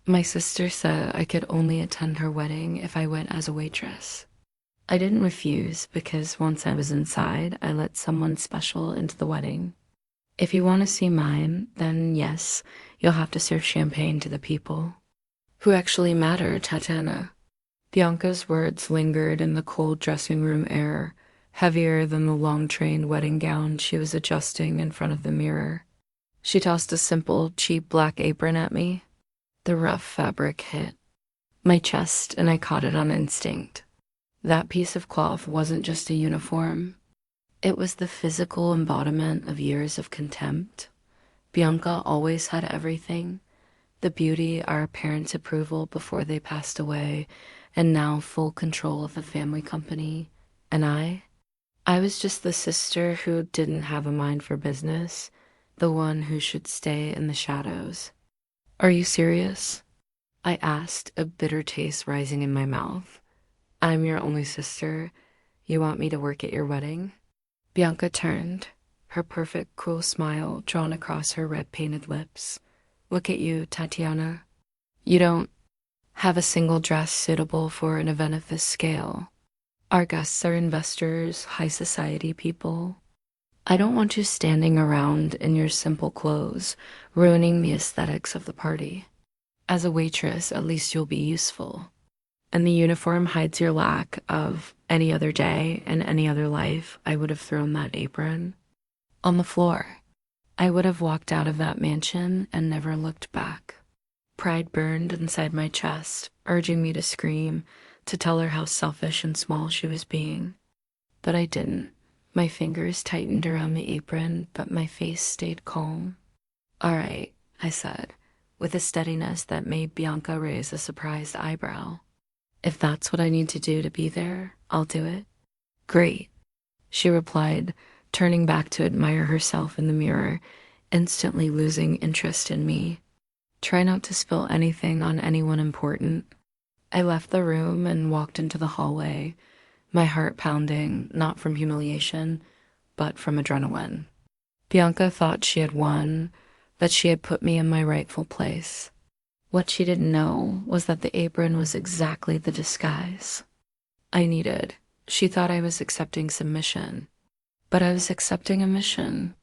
My sister said I could only attend her wedding if I went as a waitress. I didn't refuse because once I was inside, I let someone special into the wedding. If you want to see mine, then yes, you'll have to serve champagne to the people. Who actually matter, Tatiana? Bianca's words lingered in the cold dressing room air, heavier than the long-trained wedding gown she was adjusting in front of the mirror. She tossed a simple, cheap black apron at me. The rough fabric hit my chest, and I caught it on instinct. That piece of cloth wasn't just a uniform. It was the physical embodiment of years of contempt. Bianca always had everything: the beauty, our parents' approval before they passed away, and now full control of the family company. And I was just the sister who didn't have a mind for business, the one who should stay in the shadows. Are you serious? I asked, a bitter taste rising in my mouth. I'm your only sister. You want me to work at your wedding? Bianca turned, her perfect, cruel smile drawn across her red-painted lips. Look at you, Tatiana. You don't have a single dress suitable for an event of this scale. Our guests are investors, high society people. I don't want you standing around in your simple clothes, ruining the aesthetics of the party. As a waitress, at least you'll be useful. And the uniform hides your lack of any other day and any other life. I would have thrown that apron on the floor. I would have walked out of that mansion and never looked back. Pride burned inside my chest, urging me to scream, to tell her how selfish and small she was being. But I didn't. My fingers tightened around the apron, but my face stayed calm. All right, I said, with a steadiness that made Bianca raise a surprised eyebrow. If that's what I need to do to be there, I'll do it. Great, she replied, turning back to admire herself in the mirror, instantly losing interest in me. Try not to spill anything on anyone important. I left the room and walked into the hallway, my heart pounding, not from humiliation, but from adrenaline. Bianca thought she had won, that she had put me in my rightful place. What she didn't know was that the apron was exactly the disguise I needed. She thought I was accepting submission, but I was accepting a mission.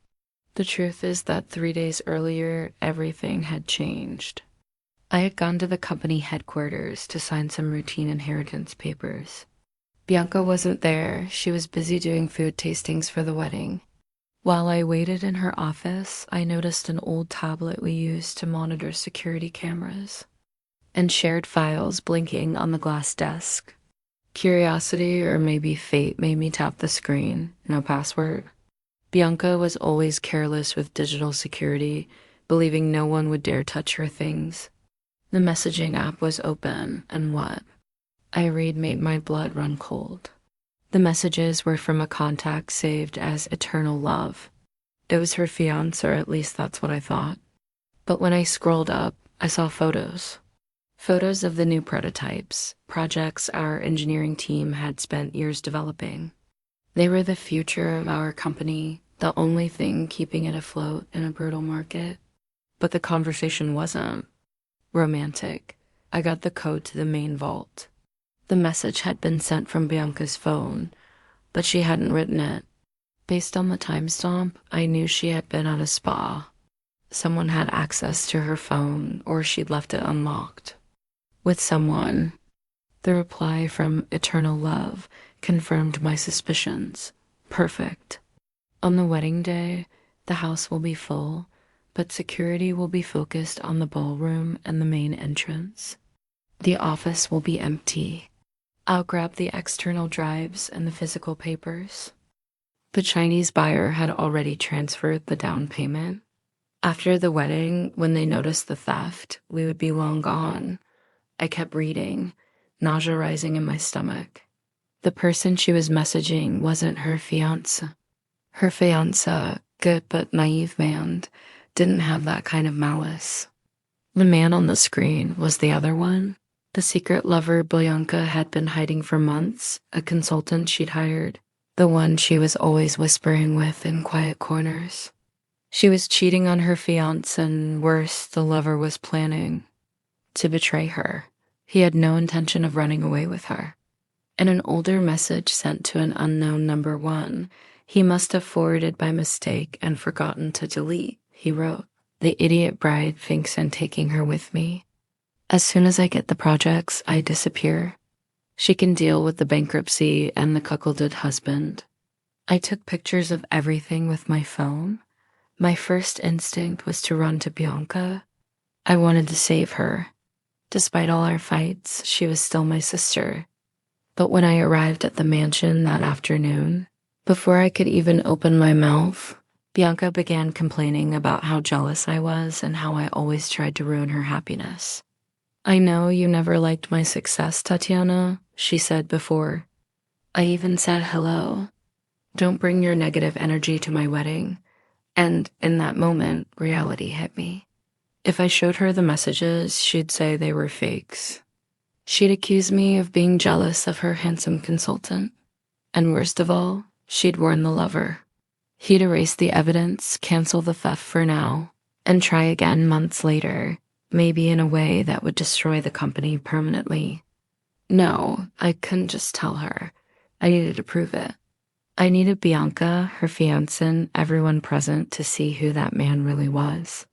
The truth is that 3 days earlier, everything had changed. I had gone to the company headquarters to sign some routine inheritance papers. Bianca wasn't there. She was busy doing food tastings for the wedding. While I waited in her office, I noticed an old tablet we used to monitor security cameras and shared files blinking on the glass desk. Curiosity, or maybe fate, made me tap the screen. No password. Bianca was always careless with digital security, believing no one would dare touch her things. The messaging app was open, and what I read made my blood run cold. The messages were from a contact saved as Eternal Love. It was her fiancé, or at least that's what I thought. But when I scrolled up, I saw photos. Photos of the new prototypes, projects our engineering team had spent years developing. They were the future of our company, the only thing keeping it afloat in a brutal market. But the conversation wasn't romantic. I got the code to the main vault. The message had been sent from Bianca's phone, but she hadn't written it. Based on the timestamp, I knew she had been at a spa. Someone had access to her phone, or she'd left it unlocked. With someone. The reply from Eternal Love confirmed my suspicions. Perfect. On the wedding day, the house will be full, but security will be focused on the ballroom and the main entrance. The office will be empty. I'll grab the external drives and the physical papers. The Chinese buyer had already transferred the down payment. After the wedding, when they noticed the theft, we would be long gone. I kept reading, nausea rising in my stomach. The person she was messaging wasn't her fiancé. Her fiancé, good but naive man, didn't have that kind of malice. The man on the screen was the other one. The secret lover Bianca had been hiding for months, a consultant she'd hired, the one she was always whispering with in quiet corners. She was cheating on her fiancé, and worse, the lover was planning to betray her. He had no intention of running away with her. In an older message sent to an unknown number 1, he must have forwarded by mistake and forgotten to delete. He wrote, "The idiot bride thinks I'm taking her with me. As soon as I get the projects, I disappear. She can deal with the bankruptcy and the cuckolded husband." I took pictures of everything with my phone. My first instinct was to run to Bianca. I wanted to save her. Despite all our fights, she was still my sister. But when I arrived at the mansion that afternoon, before I could even open my mouth, Bianca began complaining about how jealous I was and how I always tried to ruin her happiness. "I know you never liked my success, Tatiana," she said before. I even said hello. "Don't bring your negative energy to my wedding." And in that moment, reality hit me. If I showed her the messages, she'd say they were fakes. She'd accuse me of being jealous of her handsome consultant. And worst of all, she'd warn the lover. He'd erase the evidence, cancel the theft for now, and try again months later, maybe in a way that would destroy the company permanently. No, I couldn't just tell her. I needed to prove it. I needed Bianca, her fiancé, and everyone present to see who that man really was.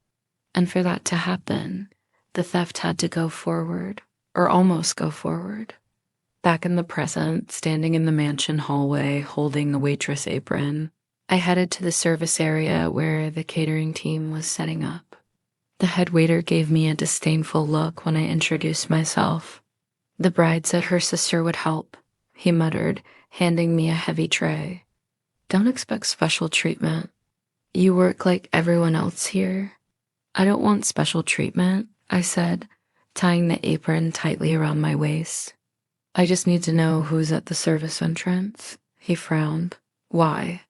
And for that to happen, the theft had to go forward, or almost go forward. Back in the present, standing in the mansion hallway, holding the waitress apron, I headed to the service area where the catering team was setting up. The head waiter gave me a disdainful look when I introduced myself. "The bride said her sister would help," he muttered, handing me a heavy tray. "Don't expect special treatment. You work like everyone else here." "I don't want special treatment," I said, tying the apron tightly around my waist. "I just need to know who's at the service entrance." He frowned. "Why?"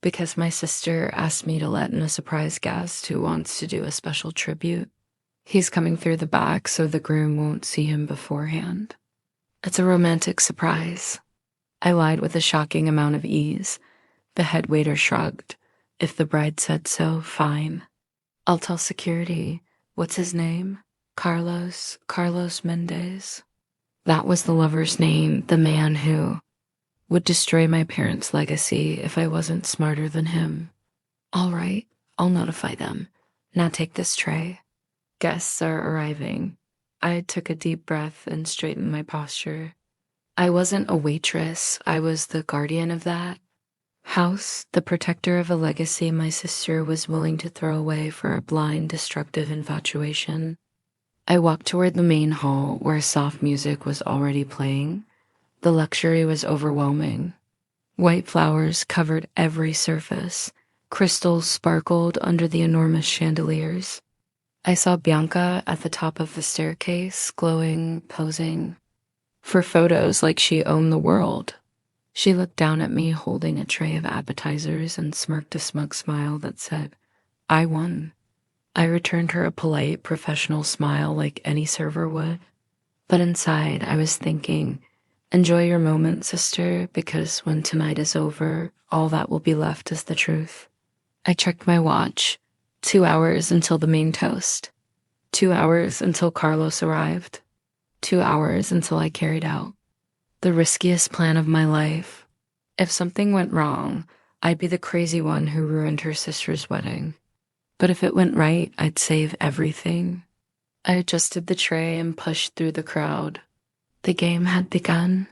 "Because my sister asked me to let in a surprise guest who wants to do a special tribute. He's coming through the back so the groom won't see him beforehand. It's a romantic surprise." I lied with a shocking amount of ease. The head waiter shrugged. "If the bride said so, fine. I'll tell security. What's his name?" "Carlos Mendez." That was the lover's name, the man who would destroy my parents' legacy if I wasn't smarter than him. "All right, I'll notify them. Now take this tray. Guests are arriving." I took a deep breath and straightened my posture. I wasn't a waitress, I was the guardian of that house, the protector of a legacy my sister was willing to throw away for a blind, destructive infatuation. I walked toward the main hall where soft music was already playing. The luxury was overwhelming. White flowers covered every surface. Crystals sparkled under the enormous chandeliers. I saw Bianca at the top of the staircase, glowing, posing for photos like she owned the world. She looked down at me holding a tray of appetizers and smirked a smug smile that said, "I won." I returned her a polite, professional smile like any server would. But inside, I was thinking, enjoy your moment, sister, because when tonight is over, all that will be left is the truth. I checked my watch. 2 hours until the main toast. 2 hours until Carlos arrived. 2 hours until I carried out the riskiest plan of my life. If something went wrong, I'd be the crazy one who ruined her sister's wedding. But if it went right, I'd save everything. I adjusted the tray and pushed through the crowd. The game had begun.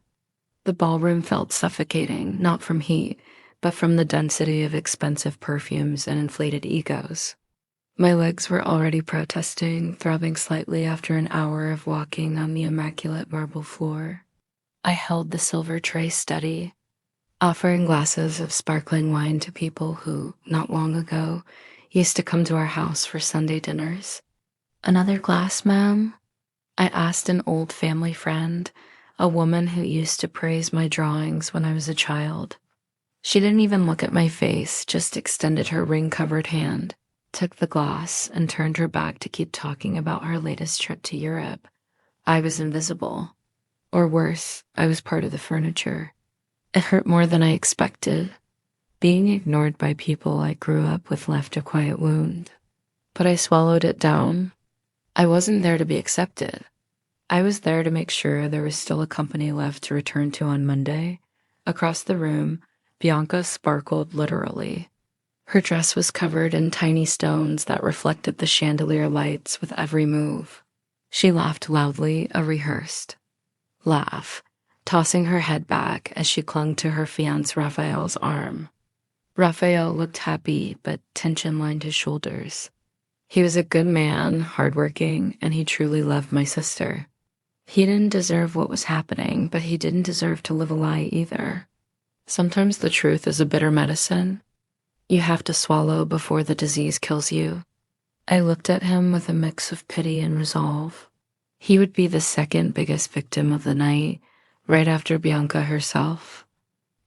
The ballroom felt suffocating, not from heat, but from the density of expensive perfumes and inflated egos. My legs were already protesting, throbbing slightly after an hour of walking on the immaculate marble floor. I held the silver tray steady, offering glasses of sparkling wine to people who, not long ago, used to come to our house for Sunday dinners. "Another glass, ma'am?" I asked an old family friend, a woman who used to praise my drawings when I was a child. She didn't even look at my face, just extended her ring-covered hand, took the glass, and turned her back to keep talking about her latest trip to Europe. I was invisible. Or worse, I was part of the furniture. It hurt more than I expected. Being ignored by people I grew up with left a quiet wound. But I swallowed it down. I wasn't there to be accepted. I was there to make sure there was still a company left to return to on Monday. Across the room, Bianca sparkled literally. Her dress was covered in tiny stones that reflected the chandelier lights with every move. She laughed loudly, a rehearsed laugh, tossing her head back as she clung to her fiancé Raphael's arm. Raphael looked happy, but tension lined his shoulders. He was a good man, hardworking, and he truly loved my sister. He didn't deserve what was happening, but he didn't deserve to live a lie either. Sometimes the truth is a bitter medicine. You have to swallow before the disease kills you. I looked at him with a mix of pity and resolve. He would be the second biggest victim of the night, right after Bianca herself.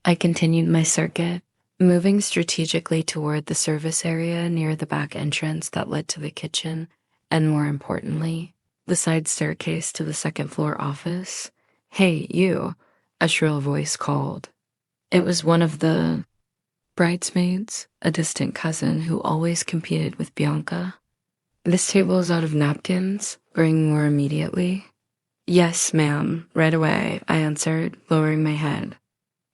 I continued my circuit, moving strategically toward the service area near the back entrance that led to the kitchen, and more importantly, the side staircase to the second-floor office. "Hey, you," a shrill voice called. It was one of the bridesmaids, a distant cousin who always competed with Bianca. "This table is out of napkins. Bring more immediately." "Yes, ma'am, right away," I answered, lowering my head.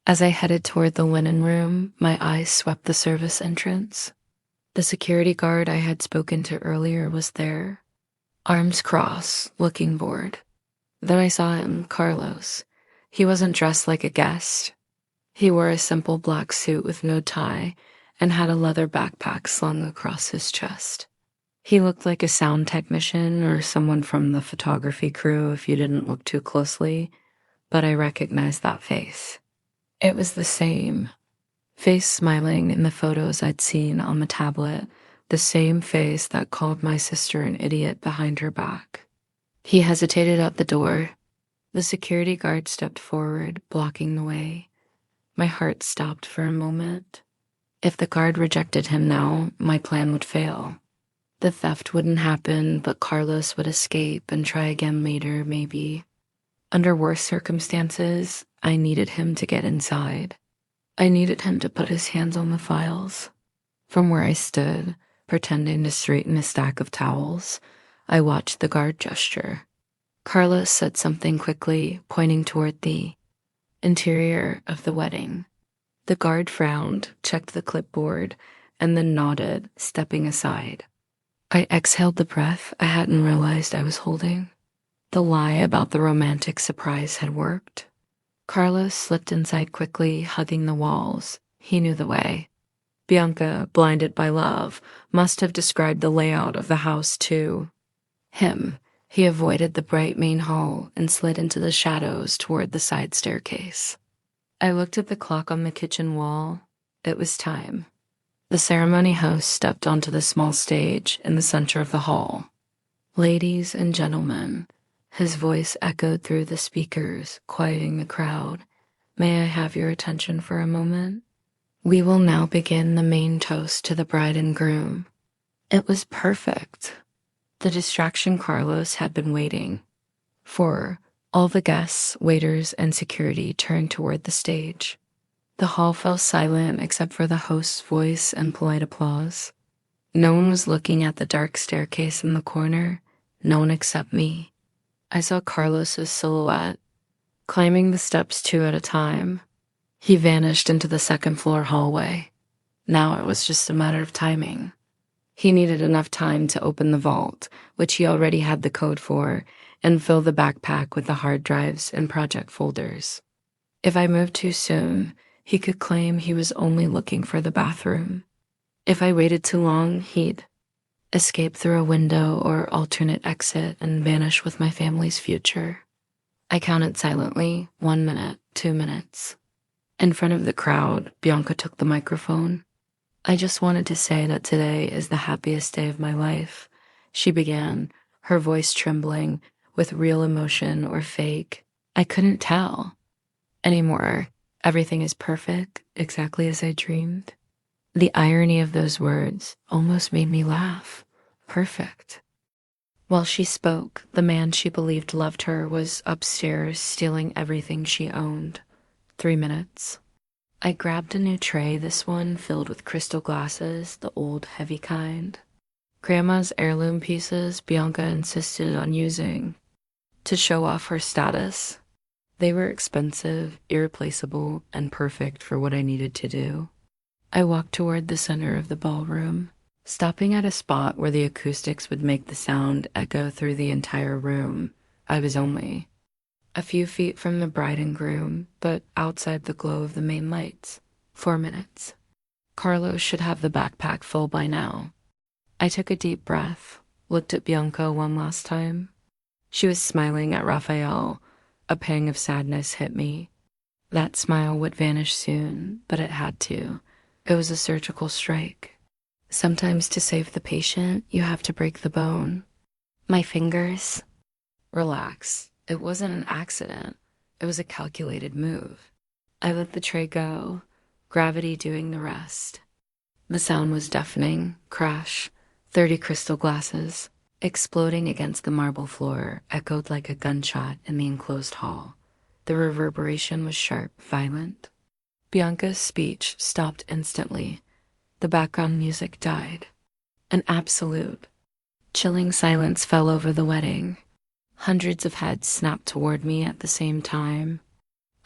As I headed toward the linen room, my eyes swept the service entrance. The security guard I had spoken to earlier was there, arms crossed, looking bored. Then I saw him, Carlos. He wasn't dressed like a guest. He wore a simple black suit with no tie and had a leather backpack slung across his chest. He looked like a sound technician or someone from the photography crew if you didn't look too closely, but I recognized that face. It was the same face smiling in the photos I'd seen on the tablet, the same face that called my sister an idiot behind her back. He hesitated at the door. The security guard stepped forward, blocking the way. My heart stopped for a moment. If the guard rejected him now, my plan would fail. The theft wouldn't happen, but Carlos would escape and try again later, maybe. Under worse circumstances, I needed him to get inside. I needed him to put his hands on the files. From where I stood, pretending to straighten a stack of towels, I watched the guard gesture. Carlos said something quickly, pointing toward the interior of the wedding. The guard frowned, checked the clipboard, and then nodded, stepping aside. I exhaled the breath I hadn't realized I was holding. The lie about the romantic surprise had worked. Carlos slipped inside quickly, hugging the walls. He knew the way. Bianca, blinded by love, must have described the layout of the house to him. He avoided the bright main hall and slid into the shadows toward the side staircase. I looked at the clock on the kitchen wall. It was time. The ceremony host stepped onto the small stage in the center of the hall. "Ladies and gentlemen," his voice echoed through the speakers, quieting the crowd. "May I have your attention for a moment? We will now begin the main toast to the bride and groom." It was perfect. The distraction Carlos had been waiting for. All the guests, waiters, and security turned toward the stage. The hall fell silent except for the host's voice and polite applause. No one was looking at the dark staircase in the corner, no one except me. I saw Carlos's silhouette, climbing the steps 2 at a time. He vanished into the second-floor hallway. Now it was just a matter of timing. He needed enough time to open the vault, which he already had the code for, and fill the backpack with the hard drives and project folders. If I moved too soon, he could claim he was only looking for the bathroom. If I waited too long, he'd escape through a window or alternate exit and vanish with my family's future. I counted silently, 1 minute, 2 minutes. In front of the crowd, Bianca took the microphone. "I just wanted to say that today is the happiest day of my life," she began, her voice trembling, with real emotion or fake. I couldn't tell anymore. Everything is perfect, exactly as I dreamed. The irony of those words almost made me laugh. Perfect. While she spoke, the man she believed loved her was upstairs stealing everything she owned. 3 minutes. I grabbed a new tray, this one filled with crystal glasses, the old, heavy kind. Grandma's heirloom pieces Bianca insisted on using to show off her status. They were expensive, irreplaceable, and perfect for what I needed to do. I walked toward the center of the ballroom, stopping at a spot where the acoustics would make the sound echo through the entire room. I was only a few feet from the bride and groom, but outside the glow of the main lights. 4 minutes. Carlos should have the backpack full by now. I took a deep breath, looked at Bianca one last time. She was smiling at Raphael. A pang of sadness hit me. That smile would vanish soon, but it had to. It was a surgical strike. Sometimes to save the patient, you have to break the bone. My fingers. Relax. It wasn't an accident. It was a calculated move. I let the tray go, gravity doing the rest. The sound was deafening. Crash. 30 crystal glasses, exploding against the marble floor, echoed like a gunshot in the enclosed hall. The reverberation was sharp, violent. Bianca's speech stopped instantly. The background music died. An absolute, chilling silence fell over the wedding. Hundreds of heads snapped toward me at the same time.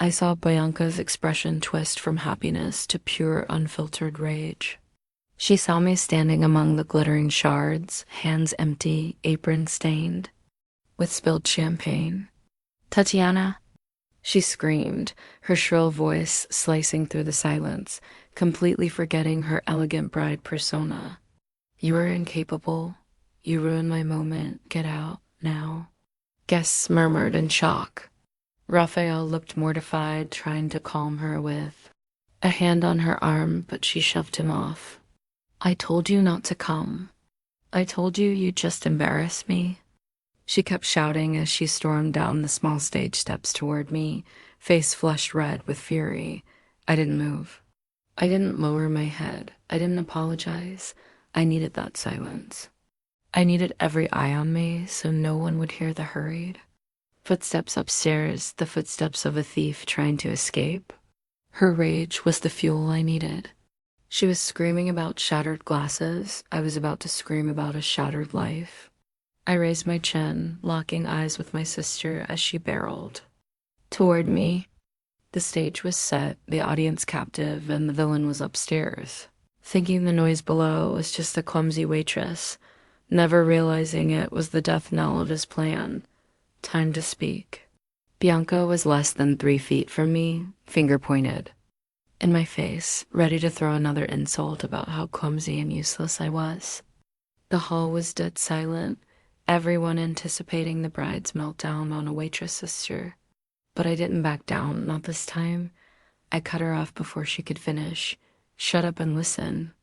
I saw Bianca's expression twist from happiness to pure, unfiltered rage. She saw me standing among the glittering shards, hands empty, apron stained, with spilled champagne. "Tatiana," she screamed, her shrill voice slicing through the silence, completely forgetting her elegant bride persona. "You are incapable. You ruined my moment. Get out, now." Guests murmured in shock. Raphael looked mortified, trying to calm her with a hand on her arm, but she shoved him off. "I told you not to come. I told you you'd just embarrass me." She kept shouting as she stormed down the small stage steps toward me, face flushed red with fury. I didn't move. I didn't lower my head. I didn't apologize. I needed that silence. I needed every eye on me so no one would hear the hurried footsteps upstairs, the footsteps of a thief trying to escape. Her rage was the fuel I needed. She was screaming about shattered glasses. I was about to scream about a shattered life. I raised my chin, locking eyes with my sister as she barreled toward me. The stage was set, the audience captive, and the villain was upstairs, thinking the noise below was just a clumsy waitress, never realizing it was the death knell of his plan. Time to speak. Bianca was less than 3 feet from me, finger pointed in my face, ready to throw another insult about how clumsy and useless I was. The hall was dead silent, everyone anticipating the bride's meltdown on a waitress sister. But I didn't back down, not this time. I cut her off before she could finish. "Shut up and listen."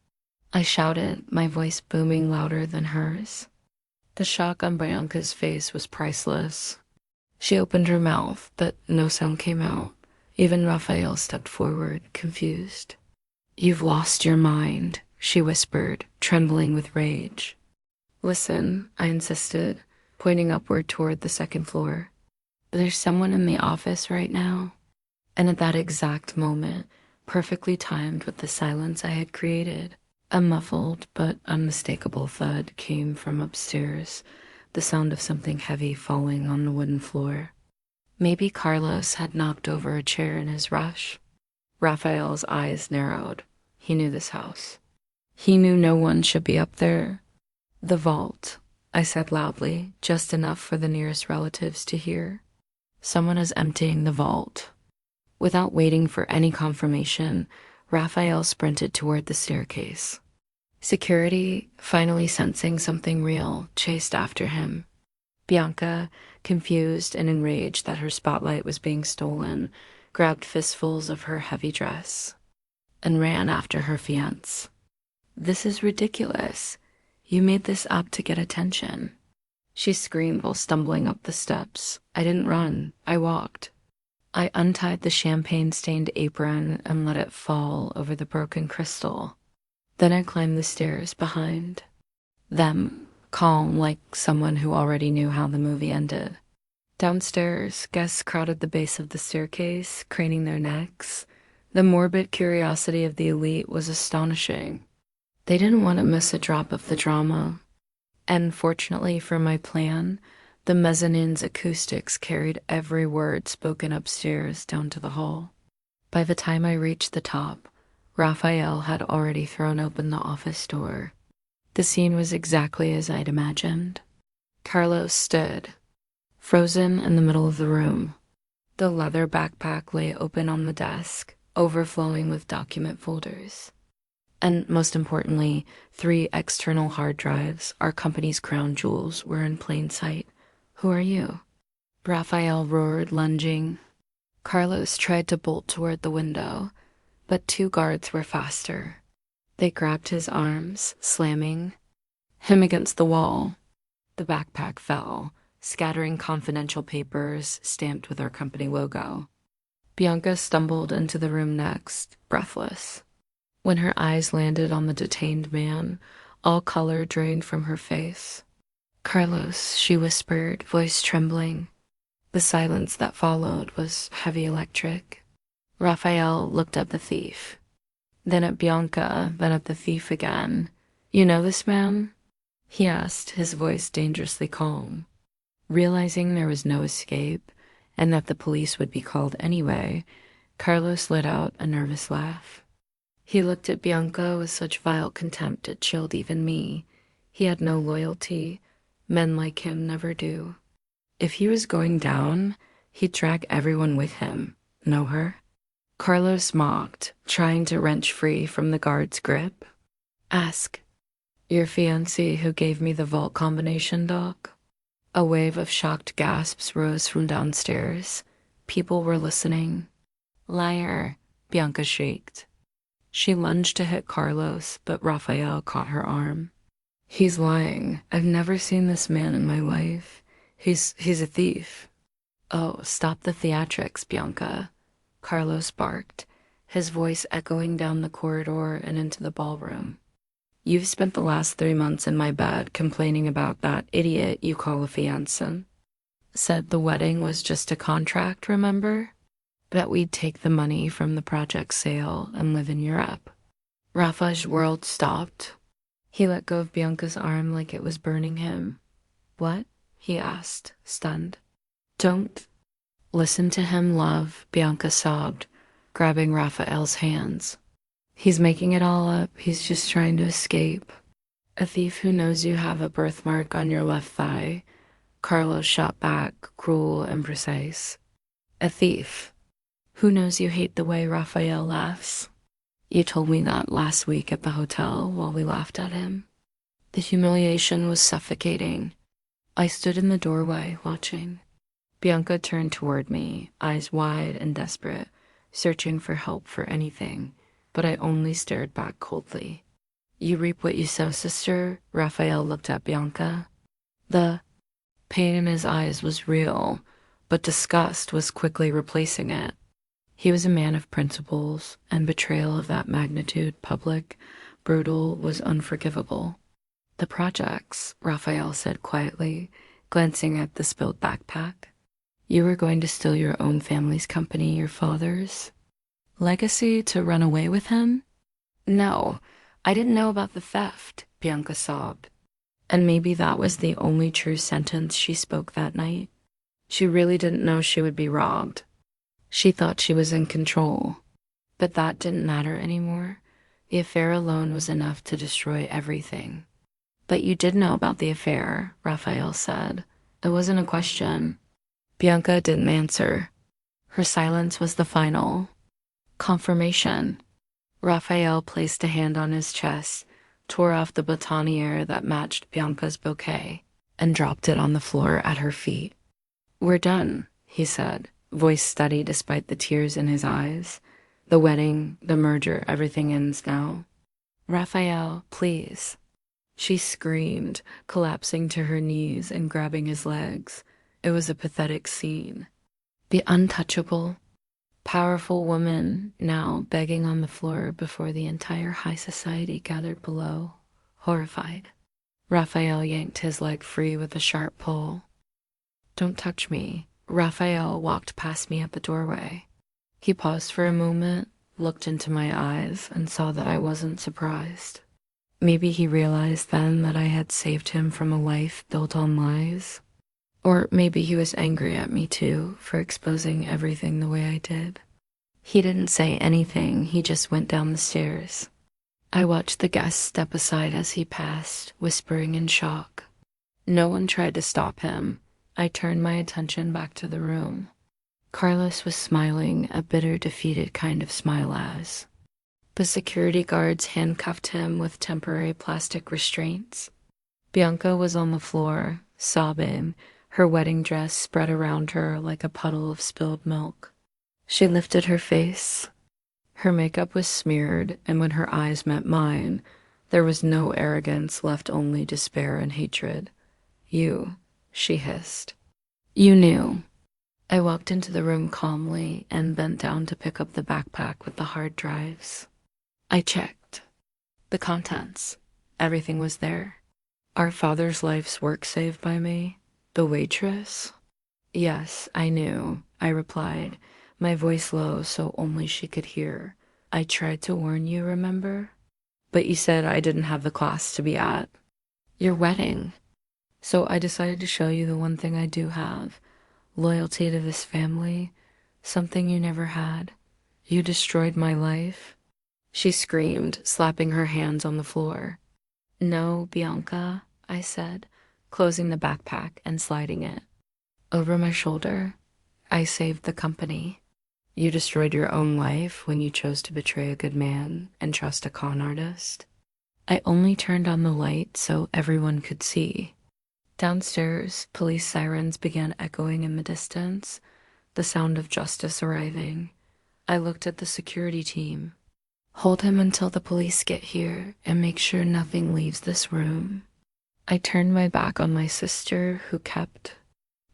I shouted, my voice booming louder than hers. The shock on Bianca's face was priceless. She opened her mouth, but no sound came out. Even Raphael stepped forward, confused. "You've lost your mind," she whispered, trembling with rage. "Listen," I insisted, pointing upward toward the second floor. "There's someone in the office right now." And at that exact moment, perfectly timed with the silence I had created, a muffled but unmistakable thud came from upstairs, the sound of something heavy falling on the wooden floor. Maybe Carlos had knocked over a chair in his rush. Raphael's eyes narrowed. He knew this house. He knew no one should be up there. "The vault," I said loudly, just enough for the nearest relatives to hear. "Someone is emptying the vault." Without waiting for any confirmation, Raphael sprinted toward the staircase. Security, finally sensing something real, chased after him. Bianca, confused and enraged that her spotlight was being stolen, grabbed fistfuls of her heavy dress and ran after her fiancé. "This is ridiculous. You made this up to get attention." She screamed while stumbling up the steps. I didn't run. I walked. I untied the champagne-stained apron and let it fall over the broken crystal. Then I climbed the stairs behind them, calm like someone who already knew how the movie ended. Downstairs, guests crowded the base of the staircase, craning their necks. The morbid curiosity of the elite was astonishing. They didn't want to miss a drop of the drama. And fortunately for my plan, the mezzanine's acoustics carried every word spoken upstairs down to the hall. By the time I reached the top, Raphael had already thrown open the office door. The scene was exactly as I'd imagined. Carlos stood, frozen in the middle of the room. The leather backpack lay open on the desk, overflowing with document folders. And most importantly, 3 external hard drives, our company's crown jewels, were in plain sight. "Who are you?" Raphael roared, lunging. Carlos tried to bolt toward the window, but 2 guards were faster. They grabbed his arms, slamming him against the wall. The backpack fell, scattering confidential papers stamped with our company logo. Bianca stumbled into the room next, breathless. When her eyes landed on the detained man, all color drained from her face. "Carlos," she whispered, voice trembling. The silence that followed was heavy electric. Raphael looked at the thief, then at Bianca, then at the thief again. "You know this man?" he asked, his voice dangerously calm. Realizing there was no escape, and that the police would be called anyway, Carlos let out a nervous laugh. He looked at Bianca with such vile contempt it chilled even me. He had no loyalty. Men like him never do. If he was going down, he'd drag everyone with him. Know her? Carlos mocked, trying to wrench free from the guard's grip. "Ask. Your fiancé who gave me the vault combination, Doc?" A wave of shocked gasps rose from downstairs. People were listening. "Liar," Bianca shrieked. She lunged to hit Carlos, but Raphael caught her arm. "He's lying. I've never seen this man in my life. He's a thief." "Oh, stop the theatrics, Bianca," Carlos barked, his voice echoing down the corridor and into the ballroom. "You've spent the last 3 months in my bed complaining about that idiot you call a fiancé. Said the wedding was just a contract, remember? That we'd take the money from the project sale and live in Europe." Rafa's world stopped. He let go of Bianca's arm like it was burning him. "What?" he asked, stunned. "Don't listen to him, love," Bianca sobbed, grabbing Raphael's hands. "He's making it all up. He's just trying to escape." "A thief who knows you have a birthmark on your left thigh," Carlos shot back, cruel and precise. "A thief who knows you hate the way Raphael laughs. You told me that last week at the hotel while we laughed at him." The humiliation was suffocating. I stood in the doorway, watching. Bianca turned toward me, eyes wide and desperate, searching for help for anything, but I only stared back coldly. "You reap what you sow, sister," Raphael looked at Bianca. The pain in his eyes was real, but disgust was quickly replacing it. He was a man of principles, and betrayal of that magnitude, public, brutal, was unforgivable. "The projects," Raphael said quietly, glancing at the spilled backpack. "You were going to steal your own family's company, your father's legacy, to run away with him?" "No, I didn't know about the theft," Bianca sobbed. And maybe that was the only true sentence she spoke that night. She really didn't know she would be robbed. She thought she was in control. But that didn't matter anymore. The affair alone was enough to destroy everything. "But you did know about the affair," Raphael said. It wasn't a question. Bianca didn't answer. Her silence was the final confirmation. Raphael placed a hand on his chest, tore off the boutonniere that matched Bianca's bouquet, and dropped it on the floor at her feet. "We're done," he said, voice steady despite the tears in his eyes. "The wedding, the merger, everything ends now." "Raphael, please." She screamed, collapsing to her knees and grabbing his legs. It was a pathetic scene. The untouchable, powerful woman now begging on the floor before the entire high society gathered below, horrified. Raphael yanked his leg free with a sharp pull. "Don't touch me." Raphael walked past me at the doorway. He paused for a moment, looked into my eyes, and saw that I wasn't surprised. Maybe he realized then that I had saved him from a life built on lies. Or maybe he was angry at me too for exposing everything the way I did. He didn't say anything, he just went down the stairs. I watched the guests step aside as he passed, whispering in shock. No one tried to stop him. I turned my attention back to the room. Carlos was smiling, a bitter, defeated kind of smile as the security guards handcuffed him with temporary plastic restraints. Bianca was on the floor, sobbing, her wedding dress spread around her like a puddle of spilled milk. She lifted her face. Her makeup was smeared, and when her eyes met mine, there was no arrogance, left only despair and hatred. You, she hissed. You knew. I walked into the room calmly and bent down to pick up the backpack with the hard drives. I checked. The contents. Everything was there. Our father's life's work saved by me. The waitress. Yes, I knew, I replied, my voice low so only she could hear. I tried to warn you, remember? But you said I didn't have the class to be at. Your wedding. So I decided to show you the one thing I do have. Loyalty to this family. Something you never had. You destroyed my life. She screamed, slapping her hands on the floor. No, Bianca, I said, closing the backpack and sliding it. Over my shoulder, I saved the company. You destroyed your own life when you chose to betray a good man and trust a con artist. I only turned on the light so everyone could see. Downstairs, police sirens began echoing in the distance, the sound of justice arriving. I looked at the security team. Hold him until the police get here and make sure nothing leaves this room. I turned my back on my sister, who kept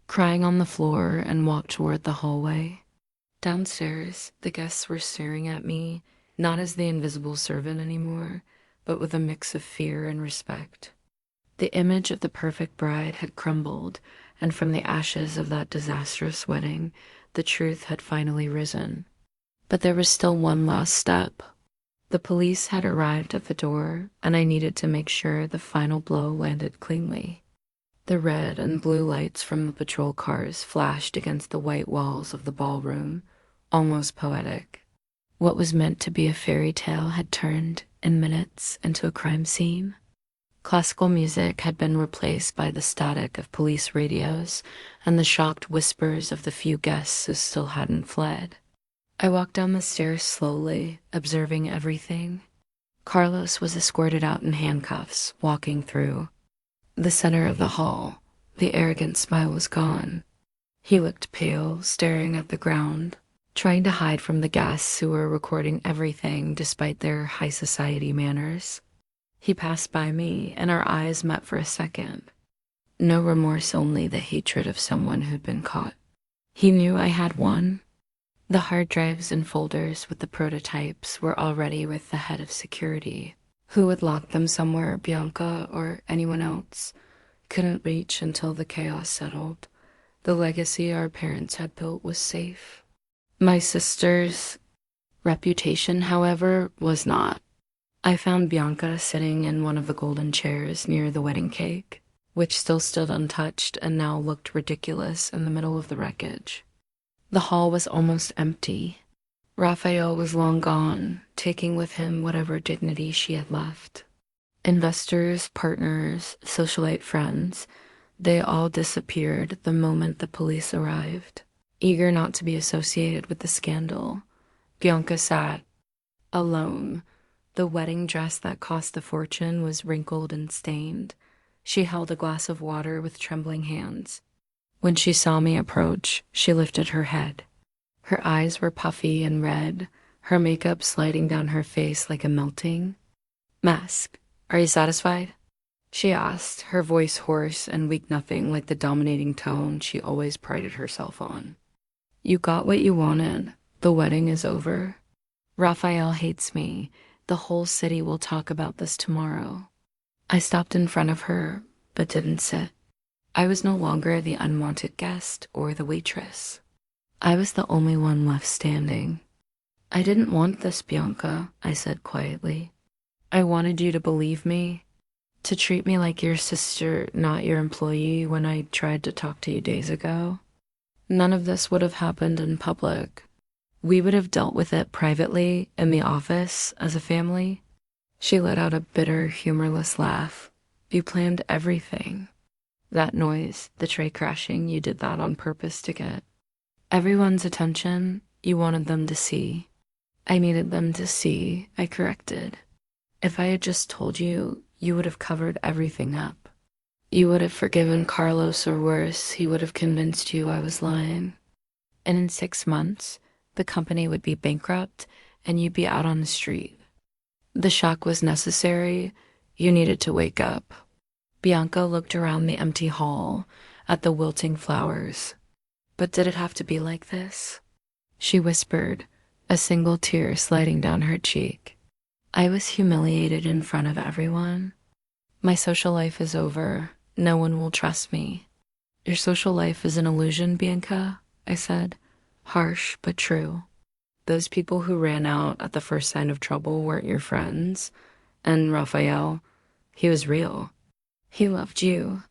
crying on the floor, and walked toward the hallway. Downstairs, the guests were staring at me, not as the invisible servant anymore, but with a mix of fear and respect. The image of the perfect bride had crumbled, and from the ashes of that disastrous wedding, the truth had finally risen. But there was still one last step. The police had arrived at the door, and I needed to make sure the final blow landed cleanly. The red and blue lights from the patrol cars flashed against the white walls of the ballroom, almost poetic. What was meant to be a fairy tale had turned, in minutes, into a crime scene. Classical music had been replaced by the static of police radios and the shocked whispers of the few guests who still hadn't fled. I walked down the stairs slowly, observing everything. Carlos was escorted out in handcuffs, walking through the center of the hall. The arrogant smile was gone. He looked pale, staring at the ground, trying to hide from the guests who were recording everything despite their high society manners. He passed by me, and our eyes met for a second. No remorse, only the hatred of someone who'd been caught. He knew I had won. The hard drives and folders with the prototypes were already with the head of security, who would lock them somewhere Bianca or anyone else couldn't reach until the chaos settled. The legacy our parents had built was safe. My sister's reputation, however, was not. I found Bianca sitting in one of the golden chairs near the wedding cake, which still stood untouched and now looked ridiculous in the middle of the wreckage. The hall was almost empty. Raphael was long gone, taking with him whatever dignity she had left. Investors, partners, socialite friends, they all disappeared the moment the police arrived, eager not to be associated with the scandal. Bianca sat alone. The wedding dress that cost a fortune was wrinkled and stained. She held a glass of water with trembling hands. When she saw me approach, she lifted her head. Her eyes were puffy and red, her makeup sliding down her face like a melting mask. Are you satisfied? She asked, her voice hoarse and weak, nothing like the dominating tone she always prided herself on. You got what you wanted. The wedding is over. Raphael hates me. The whole city will talk about this tomorrow. I stopped in front of her, but didn't sit. I was no longer the unwanted guest or the waitress. I was the only one left standing. I didn't want this, Bianca, I said quietly. I wanted you to believe me, to treat me like your sister, not your employee when I tried to talk to you days ago. None of this would have happened in public. We would have dealt with it privately in the office as a family. She let out a bitter, humorless laugh. You planned everything. That noise, the tray crashing, you did that on purpose to get. Everyone's attention, you wanted them to see. I needed them to see, I corrected. If I had just told you, you would have covered everything up. You would have forgiven Carlos, or worse, he would have convinced you I was lying. And in 6 months, the company would be bankrupt and you'd be out on the street. The shock was necessary. You needed to wake up. Bianca looked around the empty hall at the wilting flowers. But did it have to be like this? She whispered, a single tear sliding down her cheek. I was humiliated in front of everyone. My social life is over. No one will trust me. Your social life is an illusion, Bianca, I said, harsh but true. Those people who ran out at the first sign of trouble weren't your friends. And Raphael, he was real. He loved you.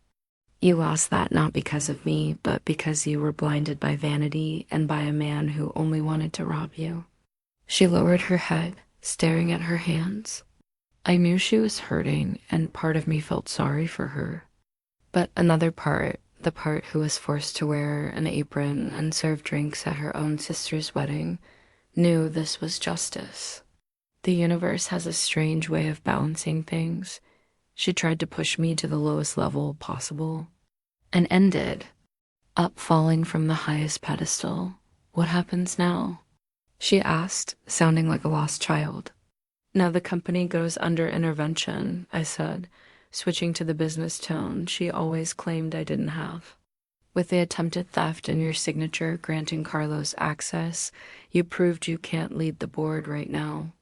You lost that not because of me, but because you were blinded by vanity and by a man who only wanted to rob you. She lowered her head, staring at her hands. I knew she was hurting, and part of me felt sorry for her. But another part, the part who was forced to wear an apron and serve drinks at her own sister's wedding, knew this was justice. The universe has a strange way of balancing things. She tried to push me to the lowest level possible, and ended up falling from the highest pedestal. What happens now? She asked, sounding like a lost child. Now the company goes under intervention, I said, switching to the business tone she always claimed I didn't have. With the attempted theft and your signature granting Carlos access, you proved you can't lead the board right now.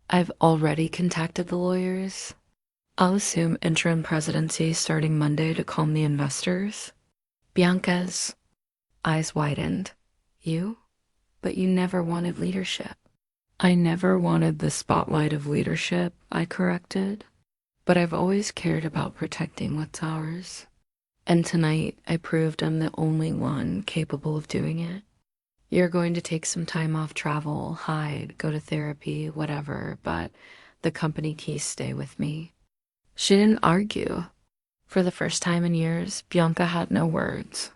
I've already contacted the lawyers. I'll assume interim presidency starting Monday to calm the investors. Bianca's eyes widened. You? But you never wanted leadership. I never wanted the spotlight of leadership, I corrected. But I've always cared about protecting what's ours. And tonight, I proved I'm the only one capable of doing it. You're going to take some time off travel, hide, go to therapy, whatever, but the company keys stay with me. She didn't argue. For the first time in years, Bianca had no words.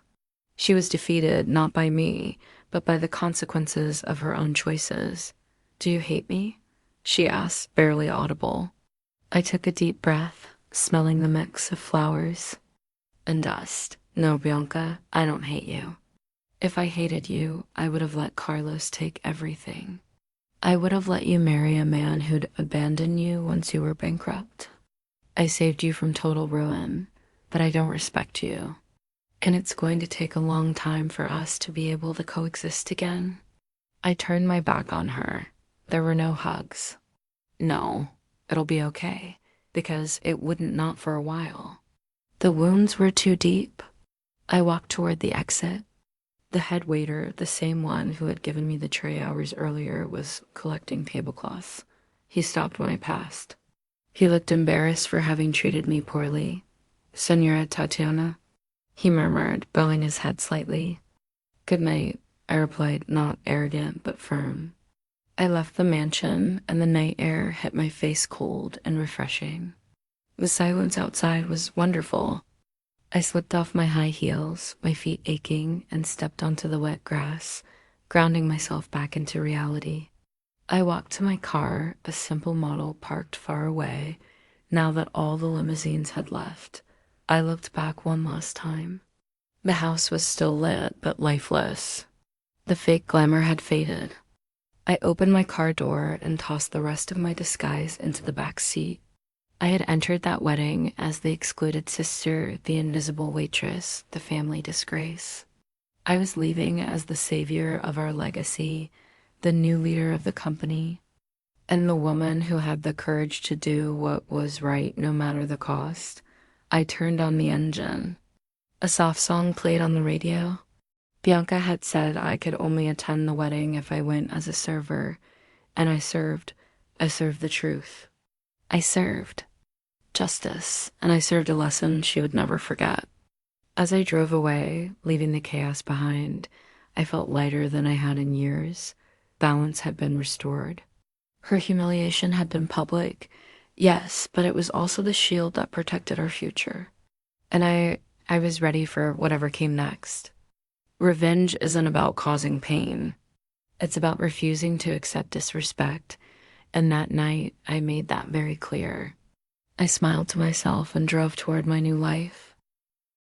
She was defeated not by me, but by the consequences of her own choices. Do you hate me? She asked, barely audible. I took a deep breath, smelling the mix of flowers and dust. No, Bianca, I don't hate you. If I hated you, I would have let Carlos take everything. I would have let you marry a man who'd abandon you once you were bankrupt. I saved you from total ruin, but I don't respect you. And it's going to take a long time for us to be able to coexist again. I turned my back on her. There were no hugs. No, it'll be okay, because it wouldn't not for a while. The wounds were too deep. I walked toward the exit. The head waiter, the same one who had given me the tray hours earlier, was collecting tablecloths. He stopped when I passed. He looked embarrassed for having treated me poorly. Senora Tatiana, he murmured, bowing his head slightly. Good night, I replied, not arrogant but firm. I left the mansion, and the night air hit my face cold and refreshing. The silence outside was wonderful. I slipped off my high heels, my feet aching, and stepped onto the wet grass, grounding myself back into reality. I walked to my car, a simple model parked far away, now that all the limousines had left. I looked back one last time. The house was still lit, but lifeless. The fake glamour had faded. I opened my car door and tossed the rest of my disguise into the back seat. I had entered that wedding as the excluded sister, the invisible waitress, the family disgrace. I was leaving as the savior of our legacy, the new leader of the company, and the woman who had the courage to do what was right no matter the cost. I turned on the engine. A soft song played on the radio. Bianca had said I could only attend the wedding if I went as a server, and I served the truth. I served justice, and I served a lesson she would never forget. As I drove away, leaving the chaos behind, I felt lighter than I had in years. Balance had been restored. Her humiliation had been public, yes, but it was also the shield that protected our future. And I was ready for whatever came next. Revenge isn't about causing pain. It's about refusing to accept disrespect. And that night, I made that very clear. I smiled to myself and drove toward my new life.